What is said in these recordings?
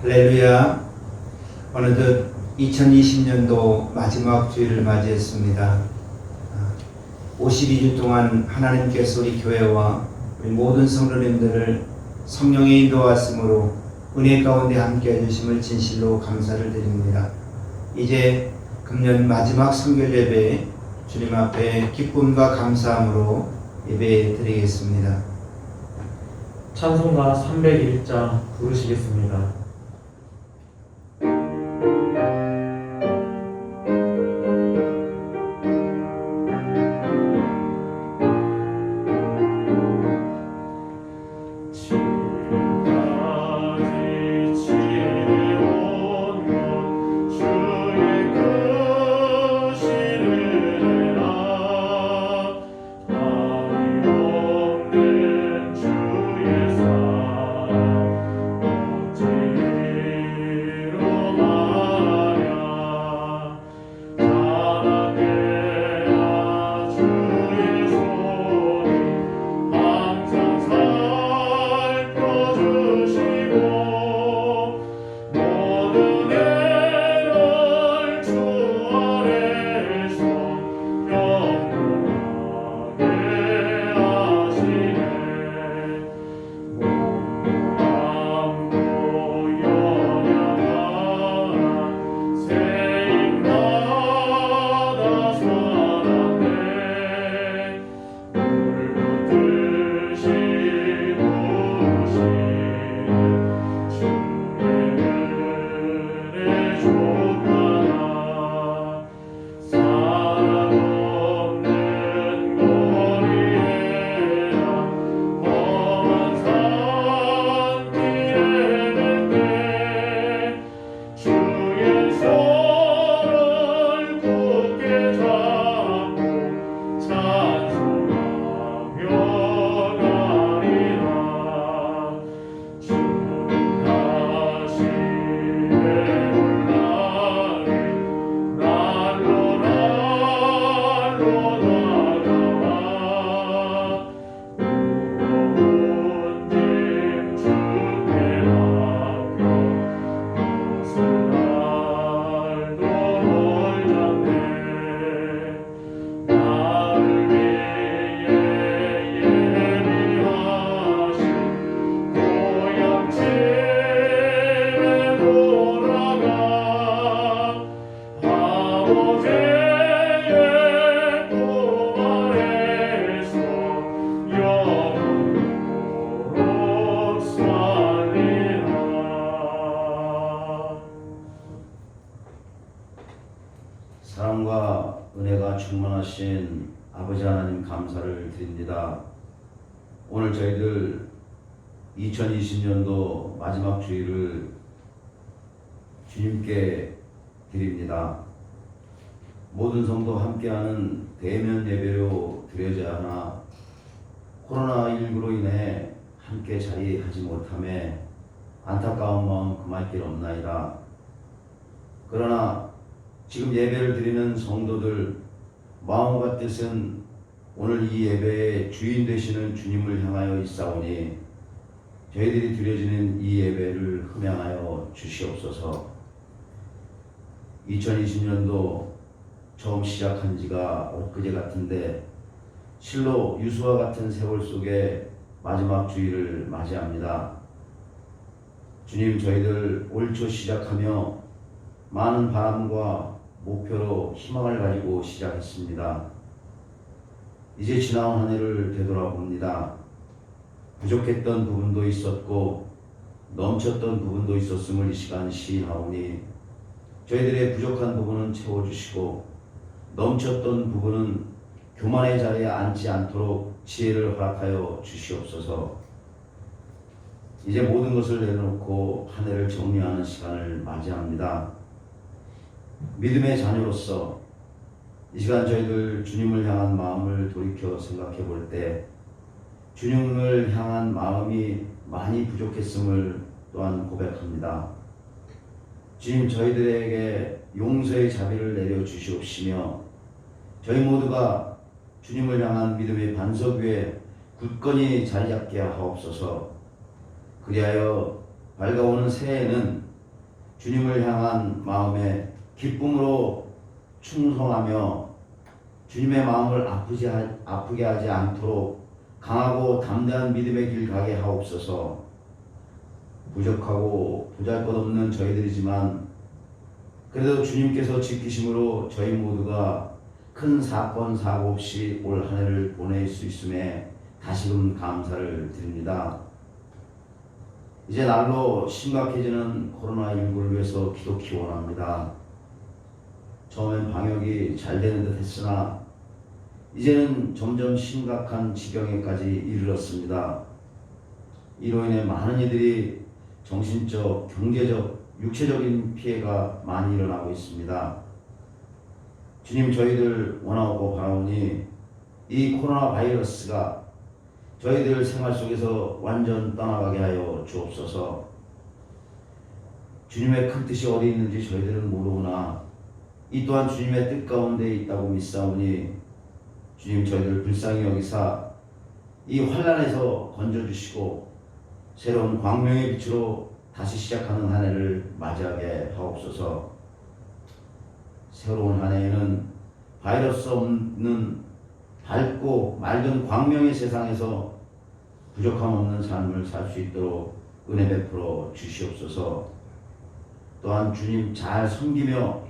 할렐루야. 어느덧 2020년도 마지막 주일을 맞이했습니다. 52주 동안 하나님께서 우리 교회와 우리 모든 성도님들을 성령의 인도하심으로 은혜 가운데 함께 해주심을 진실로 감사를 드립니다. 이제 금년 마지막 성결 예배 주님 앞에 기쁨과 감사함으로 예배 드리겠습니다. 찬송가 301장 부르시겠습니다. 사랑과 은혜가 충만하신 아버지 하나님 감사를 드립니다. 오늘 저희들 2020년도 마지막 주일을 주님께 드립니다. 모든 성도 함께하는 대면 예배로 드려져야 하나 코로나19로 인해 함께 자리하지 못함에 안타까운 마음 금할 길 없나이다. 그러나 지금 예배를 드리는 성도들 마음과 뜻은 오늘 이 예배의 주인 되시는 주님을 향하여 있사오니 저희들이 드려지는 이 예배를 흠양하여 주시옵소서. 2020년도 처음 시작한 지가 엊그제 같은데 실로 유수와 같은 세월 속에 마지막 주일을 맞이합니다. 주님, 저희들 올 초 시작하며 많은 바람과 목표로 희망을 가지고 시작했습니다. 이제 지나온 한 해를 되돌아봅니다. 부족했던 부분도 있었고 넘쳤던 부분도 있었음을 이 시간 시인하오니 저희들의 부족한 부분은 채워주시고 넘쳤던 부분은 교만의 자리에 앉지 않도록 지혜를 허락하여 주시옵소서. 이제 모든 것을 내려놓고 한 해를 정리하는 시간을 맞이합니다. 믿음의 자녀로서 이 시간 저희들 주님을 향한 마음을 돌이켜 생각해 볼 때 주님을 향한 마음이 많이 부족했음을 또한 고백합니다. 주님, 저희들에게 용서의 자비를 내려 주시옵시며 저희 모두가 주님을 향한 믿음의 반석 위에 굳건히 자리 잡게 하옵소서. 그리하여 밝아오는 새해에는 주님을 향한 마음에 기쁨으로 충성하며 주님의 마음을 아프게 하지 않도록 강하고 담대한 믿음의 길 가게 하옵소서. 부족하고 보잘것없는 저희들이지만 그래도 주님께서 지키심으로 저희 모두가 큰 사건 사고 없이 올 한 해를 보낼 수 있음에 다시금 감사를 드립니다. 이제 날로 심각해지는 코로나19를 위해서 기도키 원합니다. 처음엔 방역이 잘 되는 듯 했으나 이제는 점점 심각한 지경에까지 이르렀습니다. 이로 인해 많은 이들이 정신적, 경제적, 육체적인 피해가 많이 일어나고 있습니다. 주님, 저희들 원하고 바라오니 이 코로나 바이러스가 저희들 생활 속에서 완전 떠나가게 하여 주옵소서. 주님의 큰 뜻이 어디 있는지 저희들은 모르구나. 이 또한 주님의 뜻 가운데 있다고 믿사오니 주님, 저희들 불쌍히 여기사 이 환난에서 건져주시고 새로운 광명의 빛으로 다시 시작하는 한 해를 맞이하게 하옵소서. 새로운 한 해에는 바이러스 없는 밝고 맑은 광명의 세상에서 부족함 없는 삶을 살 수 있도록 은혜 베풀어 주시옵소서. 또한 주님 잘 섬기며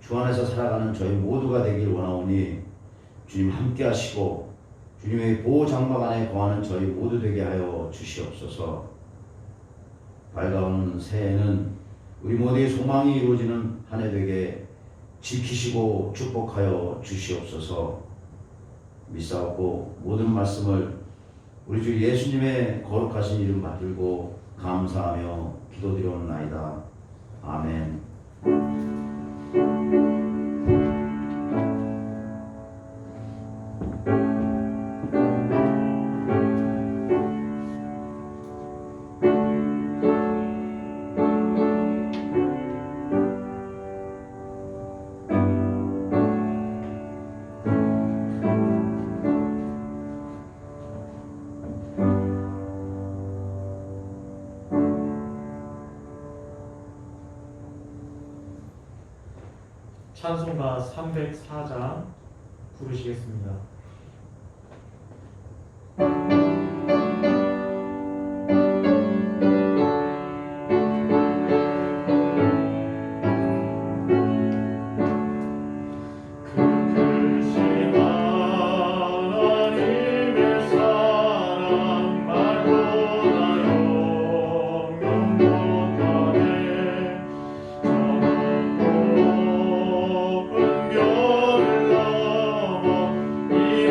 주 안에서 살아가는 저희 모두가 되길 원하오니 주님 함께 하시고 주님의 보호 장막 안에 거하는 저희 모두 되게 하여 주시옵소서. 밝아오는 새해는 우리 모두의 소망이 이루어지는 한 해 되게 지키시고 축복하여 주시옵소서. 믿사옵고 모든 말씀을 우리 주 예수님의 거룩하신 이름 받들고 감사하며 기도드리옵나이다. 아멘. 찬송가 304장 부르시겠습니다. 이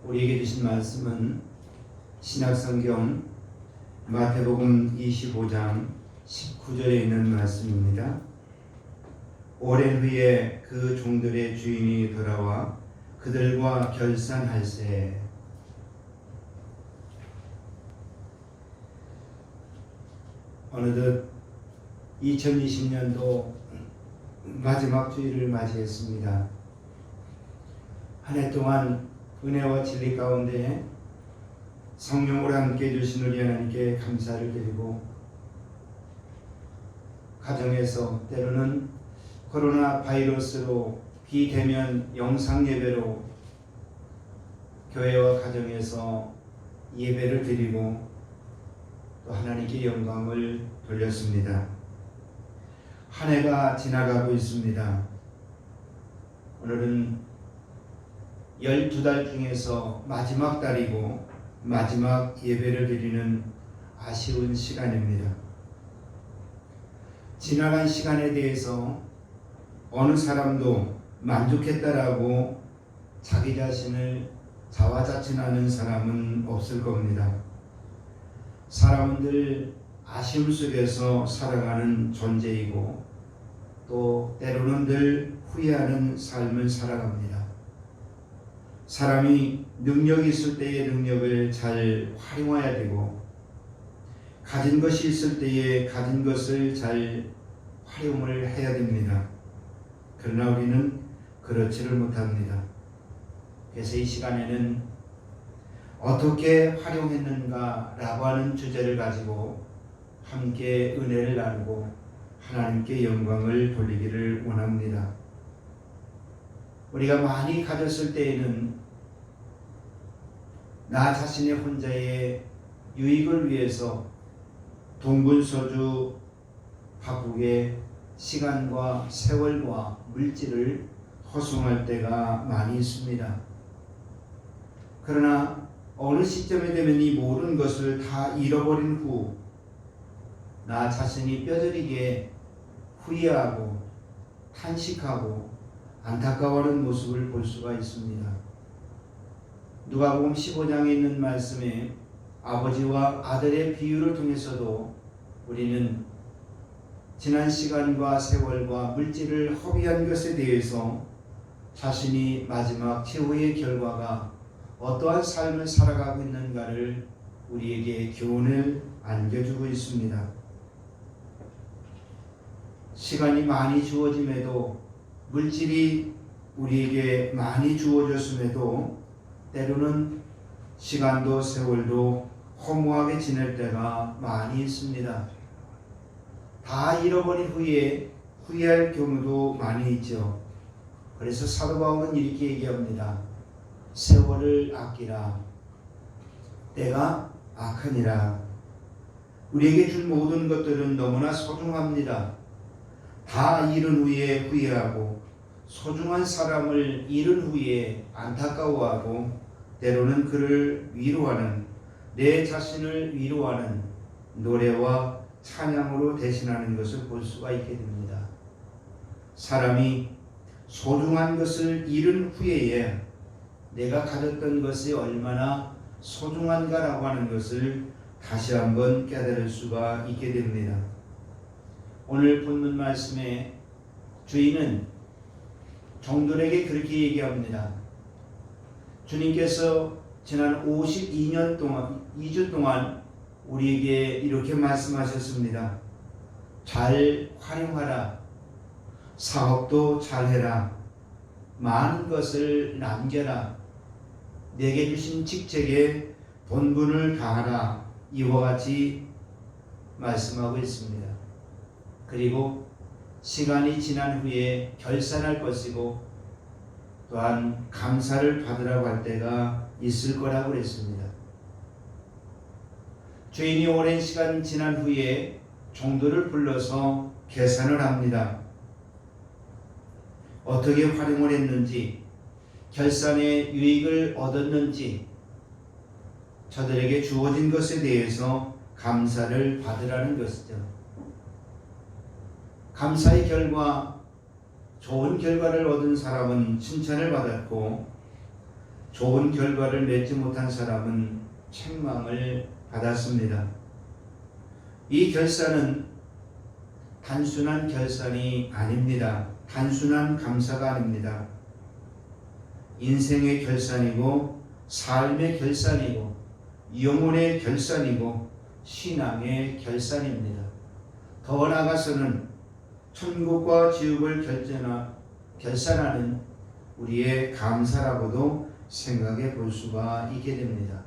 우리에게 주신 말씀은 신약성경 마태복음 25장 19절에 있는 말씀입니다. 오랜 후에 그 종들의 주인이 돌아와 그들과 결산할세. 어느덧 2020년도 마지막 주일을 맞이했습니다. 한 해 동안 은혜와 진리 가운데 성령으로 함께 해주신 우리 하나님께 감사를 드리고, 가정에서 때로는 코로나 바이러스로 비대면 영상 예배로 교회와 가정에서 예배를 드리고 또 하나님께 영광을 돌렸습니다. 한 해가 지나가고 있습니다. 오늘은 12달 중에서 마지막 달이고 마지막 예배를 드리는 아쉬운 시간입니다. 지나간 시간에 대해서 어느 사람도 만족했다라고 자기 자신을 자화자찬하는 사람은 없을 겁니다. 사람은 늘 아쉬움 속에서 살아가는 존재이고 또 때로는 늘 후회하는 삶을 살아갑니다. 사람이 능력이 있을 때의 능력을 잘 활용해야 되고, 가진 것이 있을 때에 가진 것을 잘 활용을 해야 됩니다. 그러나 우리는 그렇지를 못합니다. 그래서 이 시간에는 어떻게 활용했는가 라고 하는 주제를 가지고 함께 은혜를 나누고 하나님께 영광을 돌리기를 원합니다. 우리가 많이 가졌을 때에는 나 자신의 혼자의 유익을 위해서 동분서주 바꾸게 시간과 세월과 물질을 허송할 때가 많이 있습니다. 그러나 어느 시점에 되면 이 모든 것을 다 잃어버린 후 나 자신이 뼈저리게 후회하고 탄식하고 안타까워하는 모습을 볼 수가 있습니다. 누가복음 15장에 있는 말씀에 아버지와 아들의 비유를 통해서도 우리는 지난 시간과 세월과 물질을 허비한 것에 대해서 자신이 마지막 최후의 결과가 어떠한 삶을 살아가고 있는가를 우리에게 교훈을 안겨주고 있습니다. 시간이 많이 주어짐에도, 물질이 우리에게 많이 주어졌음에도 때로는 시간도 세월도 허무하게 지낼 때가 많이 있습니다. 다 잃어버린 후에 후회할 경우도 많이 있죠. 그래서 사도 바울은 이렇게 얘기합니다. 세월을 아끼라. 때가 악하니라. 우리에게 준 모든 것들은 너무나 소중합니다. 다 잃은 후에 후회하고, 소중한 사람을 잃은 후에 안타까워하고, 때로는 그를 위로하는, 내 자신을 위로하는 노래와 찬양으로 대신하는 것을 볼 수가 있게 됩니다. 사람이 소중한 것을 잃은 후에 내가 가졌던 것이 얼마나 소중한가라고 하는 것을 다시 한번 깨달을 수가 있게 됩니다. 오늘 본문 말씀에 주인은 종들에게 그렇게 얘기합니다. 주님께서 지난 52년 동안, 2주 동안 우리에게 이렇게 말씀하셨습니다. 잘 활용하라. 사업도 잘해라. 많은 것을 남겨라. 내게 주신 직책에 본분을 다하라. 이와 같이 말씀하고 있습니다. 그리고 시간이 지난 후에 결산할 것이고 또한 감사를 받으라고 할 때가 있을 거라고 그랬습니다. 주인이 오랜 시간 지난 후에 종들을 불러서 계산을 합니다. 어떻게 활용을 했는지, 결산의 유익을 얻었는지, 저들에게 주어진 것에 대해서 감사를 받으라는 것이죠. 감사의 결과, 좋은 결과를 얻은 사람은 칭찬을 받았고, 좋은 결과를 맺지 못한 사람은 책망을 받았습니다. 이 결산은 단순한 결산이 아닙니다. 단순한 감사가 아닙니다. 인생의 결산이고 삶의 결산이고 영혼의 결산이고 신앙의 결산입니다. 더 나아가서는 천국과 지옥을 결산하는 우리의 감사라고도 생각해 볼 수가 있게 됩니다.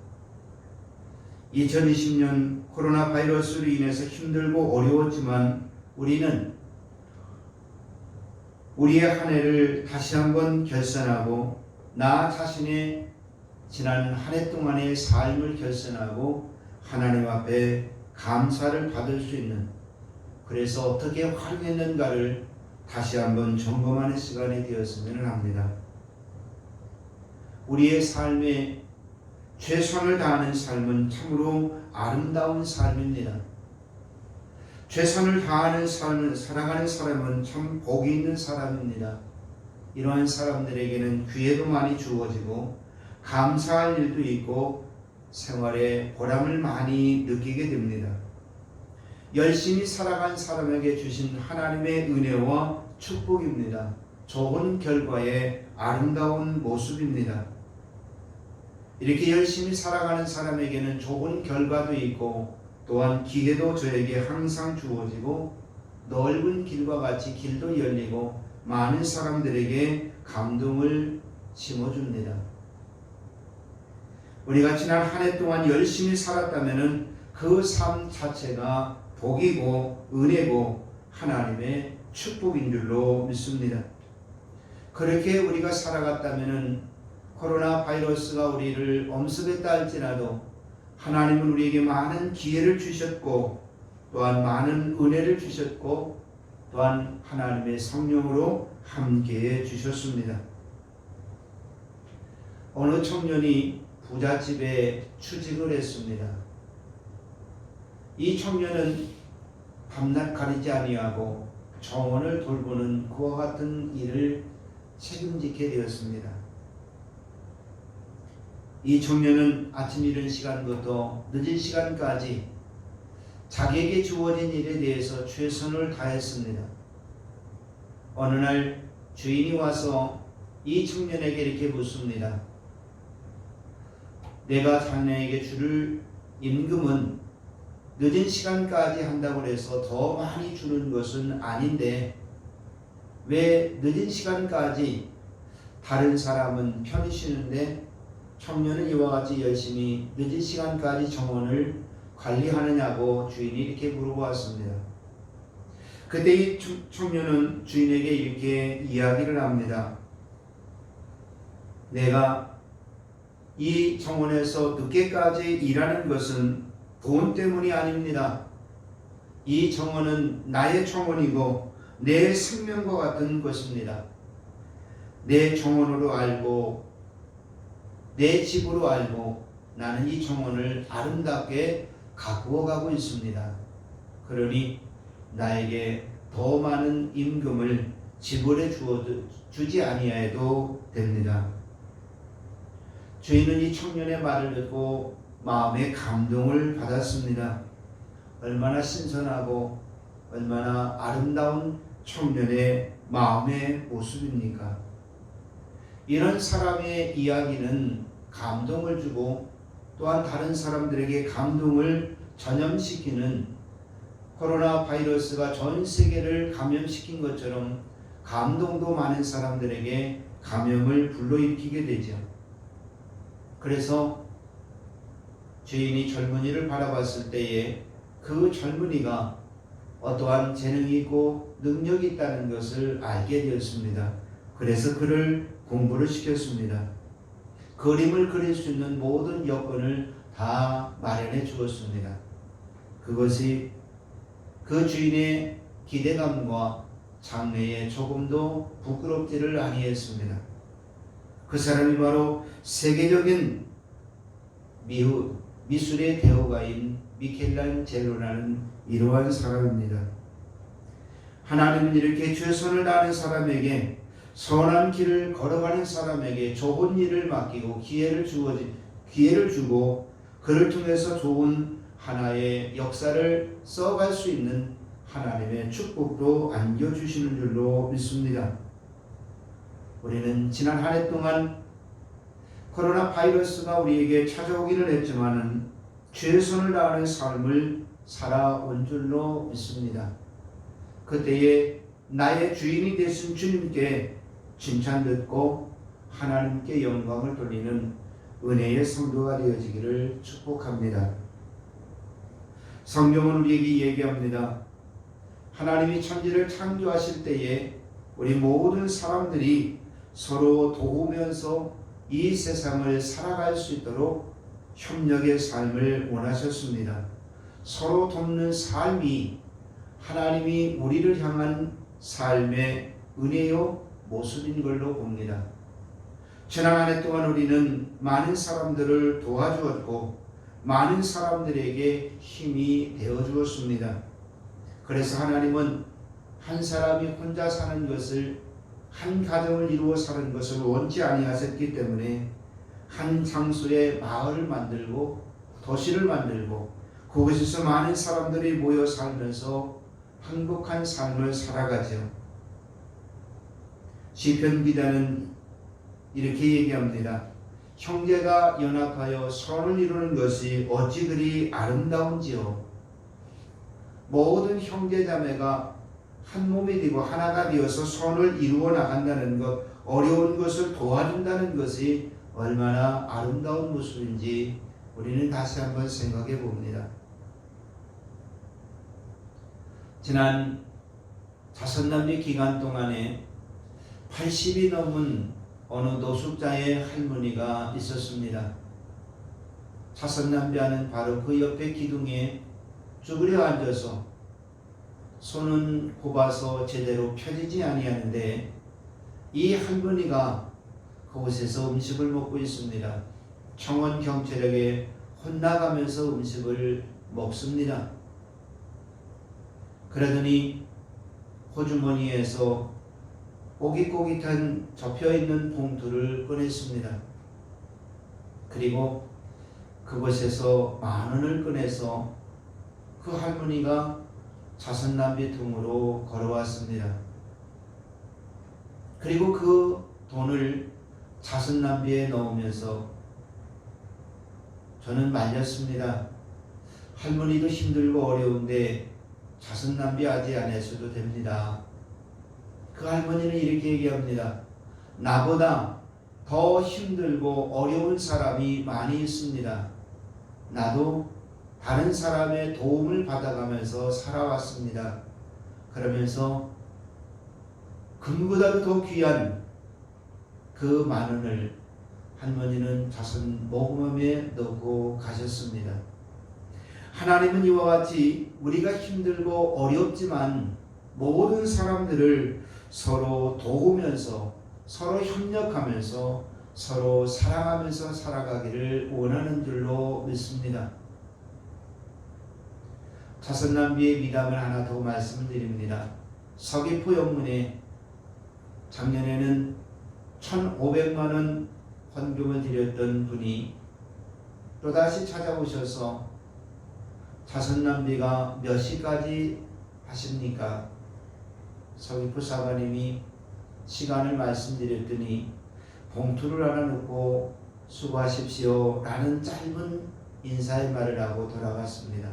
2020년 코로나 바이러스로 인해서 힘들고 어려웠지만 우리는 우리의 한 해를 다시 한번 결산하고 나 자신의 지난 한 해 동안의 삶을 결산하고 하나님 앞에 감사를 받을 수 있는, 그래서 어떻게 활용했는가를 다시 한번 점검하는 시간이 되었으면 합니다. 우리의 삶에 최선을 다하는 삶은 참으로 아름다운 삶입니다. 최선을 다하는 삶을 살아가는 사람은 참 복이 있는 사람입니다. 이러한 사람들에게는 기회도 많이 주어지고 감사할 일도 있고 생활에 보람을 많이 느끼게 됩니다. 열심히 살아간 사람에게 주신 하나님의 은혜와 축복입니다. 좋은 결과의 아름다운 모습입니다. 이렇게 열심히 살아가는 사람에게는 좋은 결과도 있고 또한 기회도 저에게 항상 주어지고 넓은 길과 같이 길도 열리고 많은 사람들에게 감동을 심어줍니다. 우리가 지난 한 해 동안 열심히 살았다면 그 삶 자체가 복이고 은혜고 하나님의 축복인 줄로 믿습니다. 그렇게 우리가 살아갔다면 코로나 바이러스가 우리를 엄습했다 할지라도 하나님은 우리에게 많은 기회를 주셨고 또한 많은 은혜를 주셨고 또한 하나님의 성령으로 함께해 주셨습니다. 어느 청년이 부잣집에 취직을 했습니다. 이 청년은 밤낮 가리지 아니하고 정원을 돌보는 그와 같은 일을 책임지게 되었습니다. 이 청년은 아침 이른 시간부터 늦은 시간까지 자기에게 주어진 일에 대해서 최선을 다했습니다. 어느 날 주인이 와서 이 청년에게 이렇게 묻습니다. 내가 자네에게 줄 임금은 늦은 시간까지 한다고 해서 더 많이 주는 것은 아닌데 왜 늦은 시간까지 다른 사람은 편히 쉬는데 청년은 이와 같이 열심히 늦은 시간까지 정원을 관리하느냐고 주인이 이렇게 물어보았습니다. 그때 이 청년은 주인에게 이렇게 이야기를 합니다. 내가 이 정원에서 늦게까지 일하는 것은 돈 때문이 아닙니다. 이 정원은 나의 정원이고 내 생명과 같은 것입니다. 내 정원으로 알고 내 집으로 알고 나는 이 정원을 아름답게 가꾸어 가고 있습니다. 그러니 나에게 더 많은 임금을 지불해 주지 아니하여도 됩니다. 주인은 이 청년의 말을 듣고 마음에 감동을 받았습니다. 얼마나 신선하고 얼마나 아름다운 청년의 마음의 모습입니까? 이런 사람의 이야기는 감동을 주고 또한 다른 사람들에게 감동을 전염시키는, 코로나 바이러스가 전 세계를 감염시킨 것처럼 감동도 많은 사람들에게 감염을 불러일으키게 되죠. 그래서 주인이 젊은이를 바라봤을 때에 그 젊은이가 어떠한 재능이 있고 능력이 있다는 것을 알게 되었습니다. 그래서 그를 공부를 시켰습니다. 그림을 그릴 수 있는 모든 여건을 다 마련해 주었습니다. 그것이 그 주인의 기대감과 장래에 조금도 부끄럽지를 아니했습니다. 그 사람이 바로 세계적인 미술의 대호가인 미켈란젤로라는 이러한 사람입니다. 하나님은 이렇게 최선을 다하는 사람에게 선한 길을 걸어가는 사람에게 좋은 일을 맡기고 기회를 주고 그를 통해서 좋은 하나의 역사를 써갈 수 있는 하나님의 축복도 안겨주시는 줄로 믿습니다. 우리는 지난 한 해 동안 코로나 바이러스가 우리에게 찾아오기는 했지만은 최선을 다하는 삶을 살아온 줄로 믿습니다. 그때에 나의 주인이 되신 주님께 칭찬 듣고 하나님께 영광을 돌리는 은혜의 성도가 되어지기를 축복합니다. 성경은 우리에게 얘기합니다. 하나님이 천지를 창조하실 때에 우리 모든 사람들이 서로 도우면서 이 세상을 살아갈 수 있도록 협력의 삶을 원하셨습니다. 서로 돕는 삶이 하나님이 우리를 향한 삶의 은혜요 모습인 걸로 봅니다. 지난 한 해 동안 우리는 많은 사람들을 도와주었고 많은 사람들에게 힘이 되어 주었습니다. 그래서 하나님은 한 사람이 혼자 사는 것을, 한 가정을 이루어 사는 것을 원치 아니하셨기 때문에 한 장소에 마을을 만들고 도시를 만들고 그곳에서 많은 사람들이 모여 살면서 행복한 삶을 살아가죠. 시편 기자는 이렇게 얘기합니다. 형제가 연합하여 선을 이루는 것이 어찌 그리 아름다운지요. 모든 형제자매가 한 몸이 되고 하나가 되어서 선을 이루어 나간다는 것, 어려운 것을 도와준다는 것이 얼마나 아름다운 모습인지 우리는 다시 한번 생각해 봅니다. 지난 자선남비 기간 동안에 80이 넘은 어느 노숙자의 할머니가 있었습니다. 자선남비하는 바로 그 옆에 기둥에 쭈그려 앉아서 손은 굽어서 제대로 펴지지 아니하는데 이 할머니가 그곳에서 음식을 먹고 있습니다. 청원 경찰에게 혼나가면서 음식을 먹습니다. 그러더니 호주머니에서 꼬깃꼬깃한 접혀있는 봉투를 꺼냈습니다. 그리고 그곳에서 10,000원을 꺼내서 그 할머니가 자선남비 등으로 걸어왔습니다. 그리고 그 돈을 자선남비에 넣으면서 저는 말렸습니다. 할머니도 힘들고 어려운데 자선남비하지 않으셔도 됩니다. 그 할머니는 이렇게 얘기합니다. 나보다 더 힘들고 어려운 사람이 많이 있습니다. 나도 다른 사람의 도움을 받아가면서 살아왔습니다. 그러면서 금보다도 더 귀한 그 10,000원을 할머니는 자선 모금함에 넣고 가셨습니다. 하나님은 이와 같이 우리가 힘들고 어렵지만 모든 사람들을 서로 도우면서 서로 협력하면서 서로 사랑하면서 살아가기를 원하는 줄로 믿습니다. 자선남비의 미담을 하나 더 말씀드립니다. 서귀포 영문에 작년에는 1,500만원 헌금을 드렸던 분이 또다시 찾아오셔서 자선남비가 몇 시까지 하십니까? 서귀포 사관님이 시간을 말씀드렸더니 봉투를 하나 넣고 수고하십시오 라는 짧은 인사의 말을 하고 돌아갔습니다.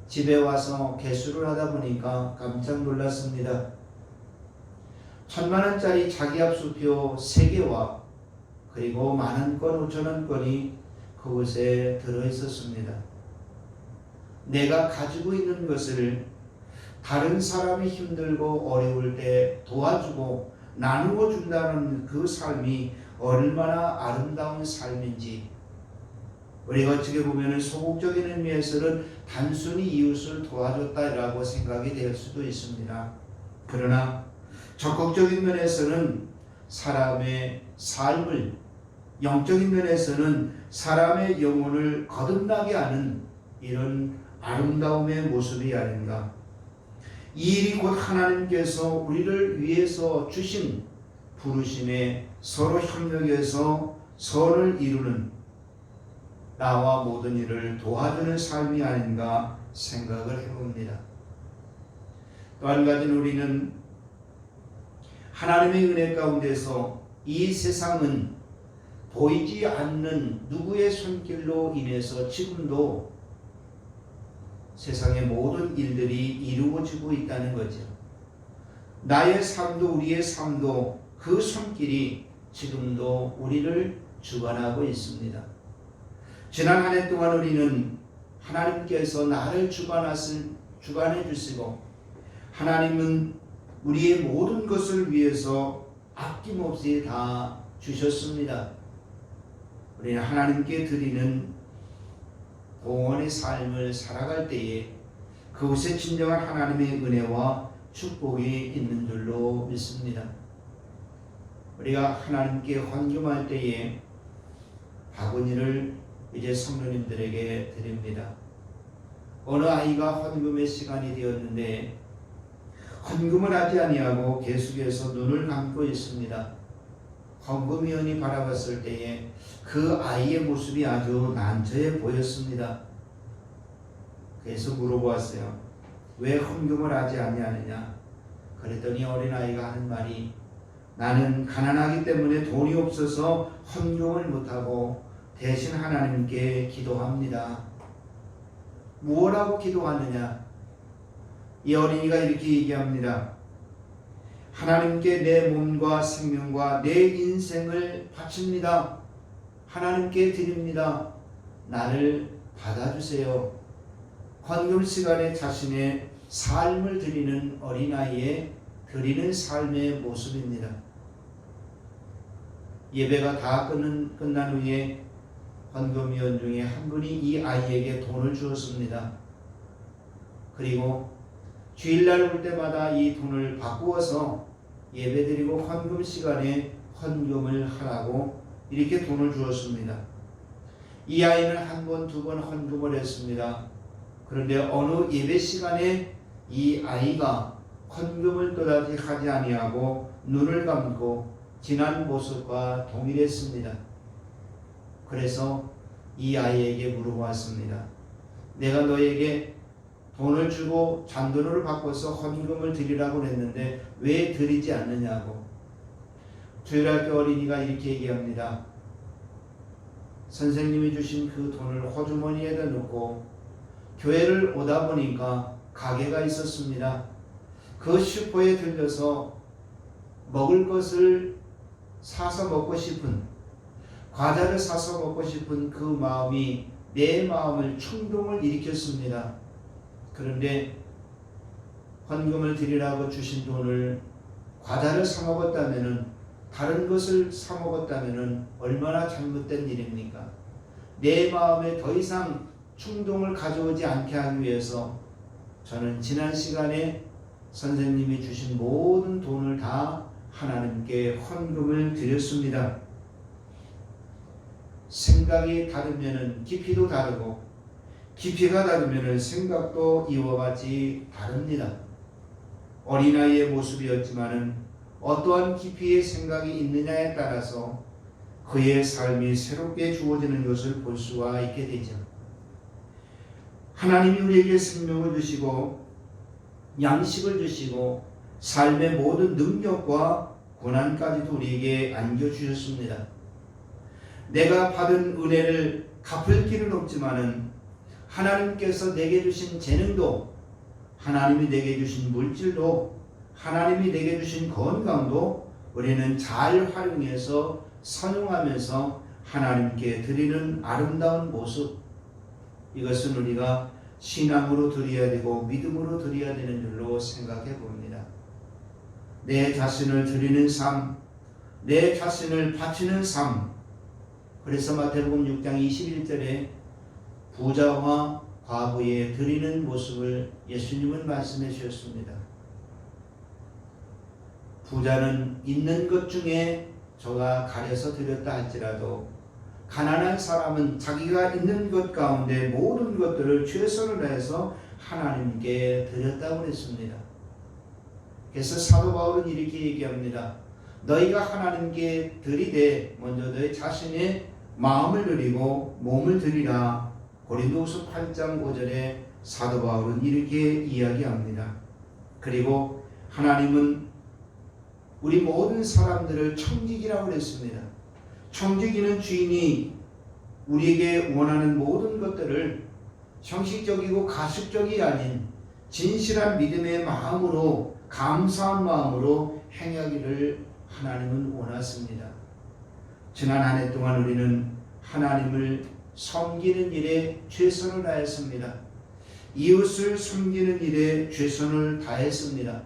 집에 와서 개수를 하다 보니까 깜짝 놀랐습니다. 1,000만원짜리 자기압수표 3개와 그리고 10,000건 5,000원권이 그곳에 들어있었습니다. 내가 가지고 있는 것을 다른 사람이 힘들고 어려울 때 도와주고 나누어 준다는 그 삶이 얼마나 아름다운 삶인지, 우리가 어떻게 보면 소극적인 의미에서는 단순히 이웃을 도와줬다라고 생각이 될 수도 있습니다. 그러나 적극적인 면에서는 사람의 삶을, 영적인 면에서는 사람의 영혼을 거듭나게 하는 이런 아름다움의 모습이 아닌가. 이 일이 곧 하나님께서 우리를 위해서 주신 부르심에 서로 협력해서 선을 이루는 나와 모든 일을 도와주는 삶이 아닌가 생각을 해봅니다. 또 한 가지는 우리는 하나님의 은혜 가운데서 이 세상은 보이지 않는 누구의 손길로 인해서 지금도 세상의 모든 일들이 이루어지고 있다는 거죠. 나의 삶도 우리의 삶도 그 손길이 지금도 우리를 주관하고 있습니다. 지난 한 해 동안 우리는 하나님께서 나를 주관해 주시고 하나님은 우리의 모든 것을 위해서 아낌없이 다 주셨습니다. 우리는 하나님께 드리는 봉헌의 삶을 살아갈 때에 그곳에 진정한 하나님의 은혜와 축복이 있는 줄로 믿습니다. 우리가 하나님께 헌금할 때에 바구니를 이제 성도님들에게 드립니다. 어느 아이가 헌금의 시간이 되었는데 헌금을 하지 아니하고 계속해서 눈을 감고 있습니다. 헌금위원이 바라봤을 때에 그 아이의 모습이 아주 난처해 보였습니다. 그래서 물어보았어요. 왜 헌금을 하지 아니하느냐? 그랬더니 어린아이가 하는 말이 나는 가난하기 때문에 돈이 없어서 헌금을 못하고 대신 하나님께 기도합니다. 무엇하고 기도하느냐? 이 어린이가 이렇게 얘기합니다. 하나님께 내 몸과 생명과 내 인생을 바칩니다. 하나님께 드립니다. 나를 받아주세요. 헌금 시간에 자신의 삶을 드리는 어린아이의 드리는 삶의 모습입니다. 예배가 다 끝난 후에 헌금위원 중에 한 분이 이 아이에게 돈을 주었습니다. 그리고 주일날 올 때마다 이 돈을 바꾸어서 예배드리고 헌금 시간에 헌금을 하라고 이렇게 돈을 주었습니다. 이 아이는 한 번, 두 번 헌금을 했습니다. 그런데 어느 예배 시간에 이 아이가 헌금을 또다시 하지 아니하고 눈을 감고 지난 모습과 동일했습니다. 그래서 이 아이에게 물어보았습니다. 내가 너에게 돈을 주고 잔돈으로 바꿔서 헌금을 드리라고 했는데 왜 드리지 않느냐고. 주일학교 어린이가 이렇게 얘기합니다. 선생님이 주신 그 돈을 호주머니에다 넣고 교회를 오다 보니까 가게가 있었습니다. 그 슈퍼에 들려서 먹을 것을 사서 먹고 싶은, 과자를 사서 먹고 싶은 그 마음이 내 마음을 충동을 일으켰습니다. 그런데 헌금을 드리라고 주신 돈을 과자를 사 먹었다면은, 다른 것을 사 먹었다면은 얼마나 잘못된 일입니까? 내 마음에 더 이상 충동을 가져오지 않게 하기 위해서 저는 지난 시간에 선생님이 주신 모든 돈을 다 하나님께 헌금을 드렸습니다. 생각이 다르면은 깊이도 다르고, 깊이가 다르면은 생각도 이와 같이 다릅니다. 어린아이의 모습이었지만은 어떠한 깊이의 생각이 있느냐에 따라서 그의 삶이 새롭게 주어지는 것을 볼 수가 있게 되죠. 하나님이 우리에게 생명을 주시고 양식을 주시고 삶의 모든 능력과 고난까지도 우리에게 안겨주셨습니다. 내가 받은 은혜를 갚을 길은 없지만은 하나님께서 내게 주신 재능도, 하나님이 내게 주신 물질도, 하나님이 내게 주신 건강도 우리는 잘 활용해서 선용하면서 하나님께 드리는 아름다운 모습, 이것은 우리가 신앙으로 드려야 되고 믿음으로 드려야 되는 줄로 생각해 봅니다. 내 자신을 드리는 삶, 내 자신을 바치는 삶. 그래서 마태복음 6장 21절에 부자와 과부의 드리는 모습을 예수님은 말씀해 주셨습니다. 부자는 있는 것 중에 저가 가려서 드렸다 할지라도 가난한 사람은 자기가 있는 것 가운데 모든 것들을 최선을 다해서 하나님께 드렸다고 했습니다. 그래서 사도 바울은 이렇게 얘기합니다. 너희가 하나님께 드리되 먼저 너희 자신의 마음을 드리고 몸을 드리라. 고린도후서 8장 5절에 사도 바울은 이렇게 이야기합니다. 그리고 하나님은 우리 모든 사람들을 청지기라고 그랬습니다. 청지기는 주인이 우리에게 원하는 모든 것들을 형식적이고 가식적이 아닌 진실한 믿음의 마음으로, 감사한 마음으로 행하기를 하나님은 원하십니다. 지난 한 해 동안 우리는 하나님을 섬기는 일에 최선을 다했습니다. 이웃을 섬기는 일에 최선을 다했습니다.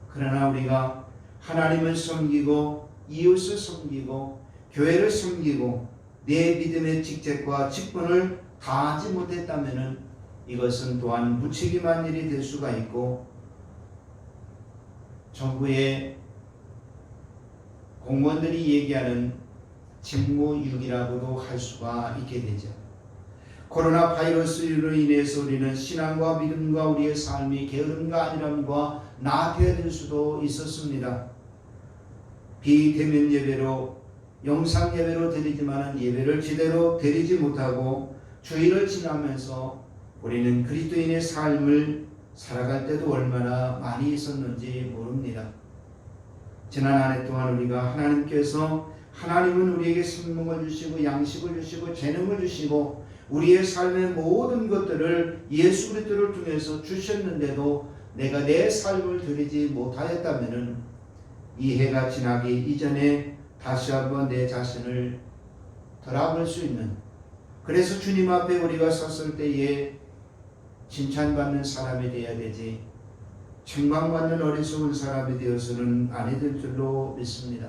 그러나 우리가 하나님을 섬기고 이웃을 섬기고 교회를 섬기고 내 믿음의 직책과 직분을 다하지 못했다면 이것은 또한 무책임한 일이 될 수가 있고 정부의 공무원들이 얘기하는 직무유기라고도 할 수가 있게 되죠. 코로나 바이러스로 인해서 우리는 신앙과 믿음과 우리의 삶이 게으름과 안일함과 나태해질 수도 있었습니다. 비대면 예배로 영상 예배로 드리지만 예배를 제대로 드리지 못하고 주일을 지나면서 우리는 그리스도인의 삶을 살아갈 때도 얼마나 많이 있었는지 모릅니다. 지난 한 해 동안 우리가 하나님은 우리에게 생명을 주시고 양식을 주시고 재능을 주시고 우리의 삶의 모든 것들을 예수 그리스도를 통해서 주셨는데도 내가 내 삶을 드리지 못하였다면 이 해가 지나기 이전에 다시 한번 내 자신을 돌아볼 수 있는, 그래서 주님 앞에 우리가 섰을 때에 칭찬받는 사람이 되어야 되지 책망받는 어리석은 사람이 되어서는 아니 될 줄로 믿습니다.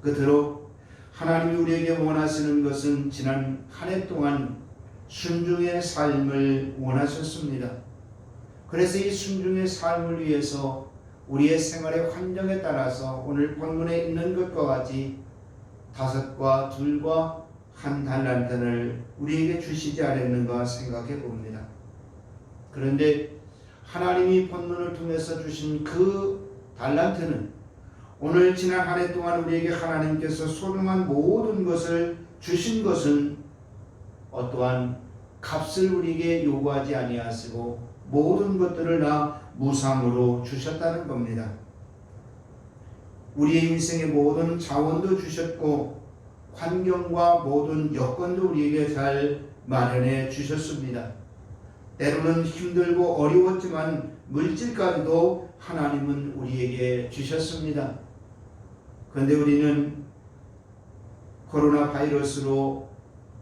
그대로 하나님이 우리에게 원하시는 것은 지난 한 해 동안 순종의 삶을 원하셨습니다. 그래서 이 순종의 삶을 위해서 우리의 생활의 환경에 따라서 오늘 본문에 있는 것과 같이 5과 2과 1 달란트를 우리에게 주시지 않았는가 생각해 봅니다. 그런데 하나님이 본문을 통해서 주신 그 달란트는 오늘 지난 한 해 동안 우리에게 하나님께서 소중한 모든 것을 주신 것은 어떠한 값을 우리에게 요구하지 아니하시고 모든 것들을 다 무상으로 주셨다는 겁니다. 우리의 인생의 모든 자원도 주셨고 환경과 모든 여건도 우리에게 잘 마련해 주셨습니다. 때로는 힘들고 어려웠지만 물질까지도 하나님은 우리에게 주셨습니다. 그런데 우리는 코로나 바이러스로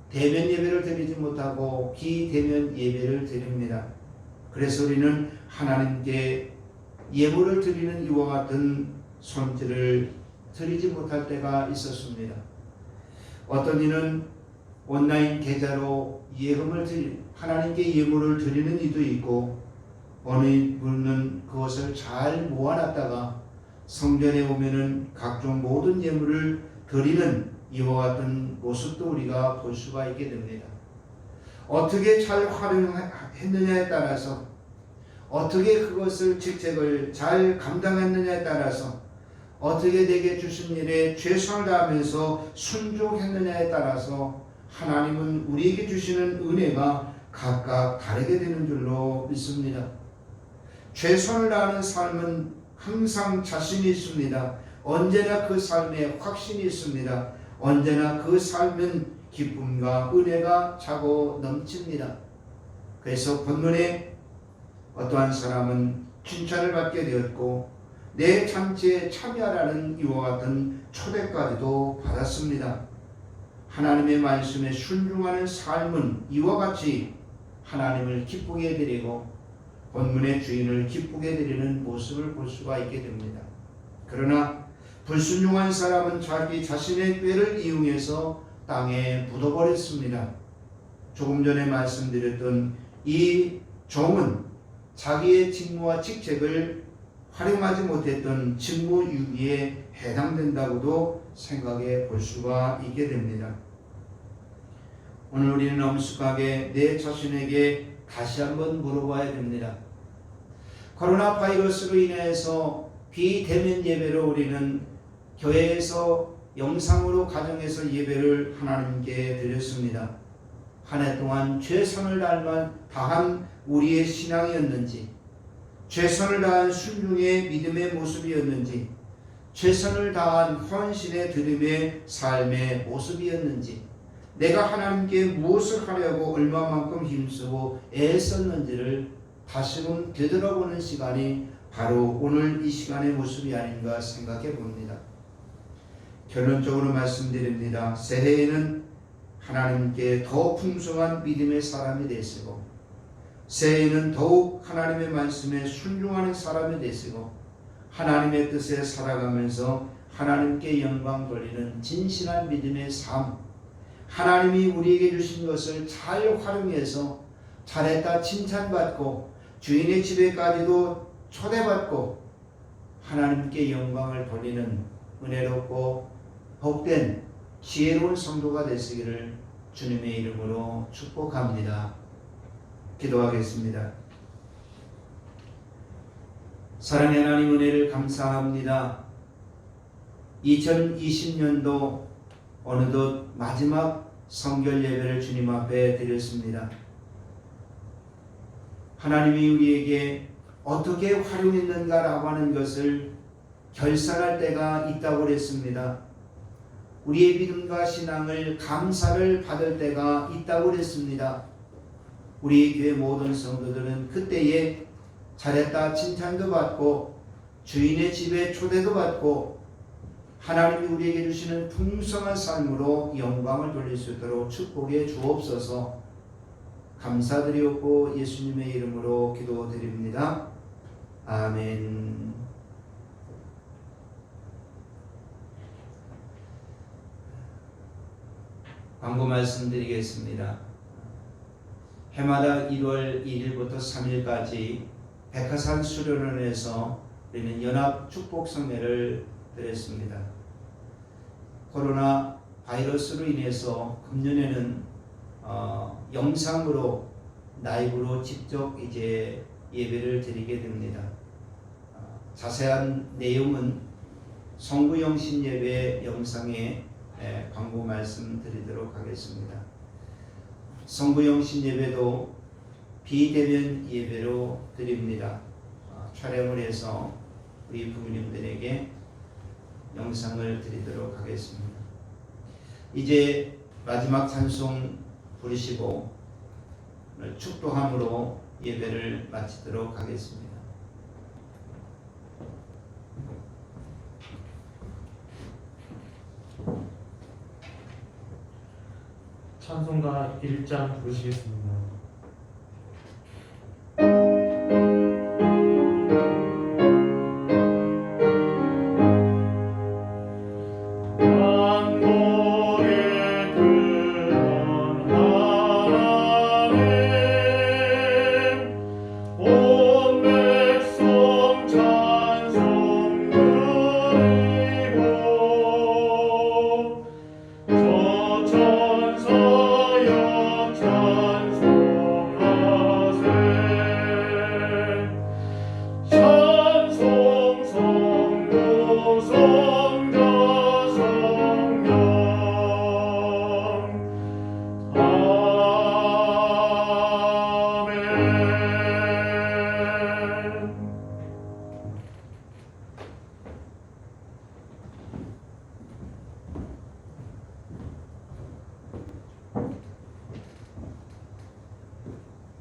대면 예배를 드리지 못하고 비대면 예배를 드립니다. 그래서 우리는 하나님께 예물을 드리는 이와 같은 손질을 드리지 못할 때가 있었습니다. 어떤 이는 온라인 계좌로 하나님께 예물을 드리는 이도 있고, 어느 분은 그것을 잘 모아놨다가 성전에 오면은 각종 모든 예물을 드리는 이와 같은 모습도 우리가 볼 수가 있게 됩니다. 어떻게 잘 활용했느냐에 따라서, 어떻게 그것을 직책을 잘 감당했느냐에 따라서, 어떻게 내게 주신 일에 최선을 다하면서 순종했느냐에 따라서 하나님은 우리에게 주시는 은혜가 각각 다르게 되는 줄로 믿습니다. 최선을 다하는 삶은 항상 자신이 있습니다. 언제나 그 삶에 확신이 있습니다. 언제나 그 삶은 기쁨과 은혜가 차고 넘칩니다. 그래서 본문에 어떠한 사람은 칭찬을 받게 되었고 내 잔치에 참여하라는 이와 같은 초대까지도 받았습니다. 하나님의 말씀에 순종하는 삶은 이와 같이 하나님을 기쁘게 해드리고 본문의 주인을 기쁘게 해드리는 모습을 볼 수가 있게 됩니다. 그러나 불순종한 사람은 자기 자신의 꾀를 이용해서 땅에 묻어버렸습니다. 조금 전에 말씀드렸던 이 종은 자기의 직무와 직책을 활용하지 못했던 직무유기에 해당된다고도 생각해 볼 수가 있게 됩니다. 오늘 우리는 엄숙하게 내 자신에게 다시 한번 물어봐야 됩니다. 코로나 바이러스로 인해서 비대면 예배로 우리는 교회에서 영상으로 가정에서 예배를 하나님께 드렸습니다. 한 해 동안 최선을 다한 우리의 신앙이었는지, 최선을 다한 순종의 믿음의 모습이었는지, 최선을 다한 헌신의 드림의 삶의 모습이었는지, 내가 하나님께 무엇을 하려고 얼마만큼 힘쓰고 애썼는지를 다시금 되돌아보는 시간이 바로 오늘 이 시간의 모습이 아닌가 생각해 봅니다. 결론적으로 말씀드립니다. 새해에는 하나님께 더 풍성한 믿음의 사람이 되시고, 새해에는 더욱 하나님의 말씀에 순종하는 사람이 되시고, 하나님의 뜻에 살아가면서 하나님께 영광 돌리는 진실한 믿음의 삶, 하나님이 우리에게 주신 것을 잘 활용해서 잘했다 칭찬받고 주인의 집에까지도 초대받고 하나님께 영광을 돌리는 은혜롭고 복된 지혜로운 성도가 되시기를 주님의 이름으로 축복합니다. 기도하겠습니다. 사랑의 하나님, 은혜를 감사합니다. 2020년도 어느덧 마지막 성결 예배를 주님 앞에 드렸습니다. 하나님이 우리에게 어떻게 활용했는가라고 하는 것을 결산할 때가 있다고 그랬습니다. 우리의 믿음과 신앙을 감사를 받을 때가 있다고 그랬습니다. 우리 교회 모든 성도들은 그때에 잘했다 칭찬도 받고 주인의 집에 초대도 받고 하나님이 우리에게 주시는 풍성한 삶으로 영광을 돌릴 수 있도록 축복해 주옵소서. 감사드리옵고 예수님의 이름으로 기도드립니다. 아멘. 광고 말씀드리겠습니다. 해마다 1월 1일부터 3일까지 백화산 수련원에서 우리는 연합 축복 성례를 드렸습니다. 코로나 바이러스로 인해서 금년에는 영상으로 라이브로 직접 이제 예배를 드리게 됩니다. 자세한 내용은 성구영신 예배 영상에 광고 말씀드리도록 하겠습니다. 성구영신 예배도 비대면 예배로 드립니다. 촬영을 해서 우리 부모님들에게 영상을 드리도록 하겠습니다. 이제 마지막 찬송 부르시고 축도함으로 예배를 마치도록 하겠습니다. 찬송가 1장 부르시겠습니다.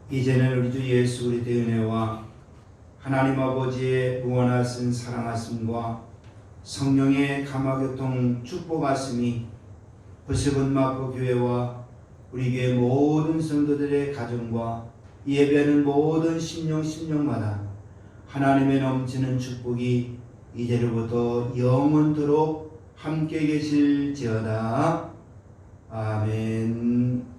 이제는 우리 주 예수 그리스도의 은혜와 하나님 아버지의 무한하신 사랑하심과 성령의 감화교통 축복하심이 부스분 마포 교회와 우리 교회 모든 성도들의 가정과 예배하는 모든 심령마다 하나님의 넘치는 축복이 이제로부터 영원토록 함께 계실지어다. 아멘.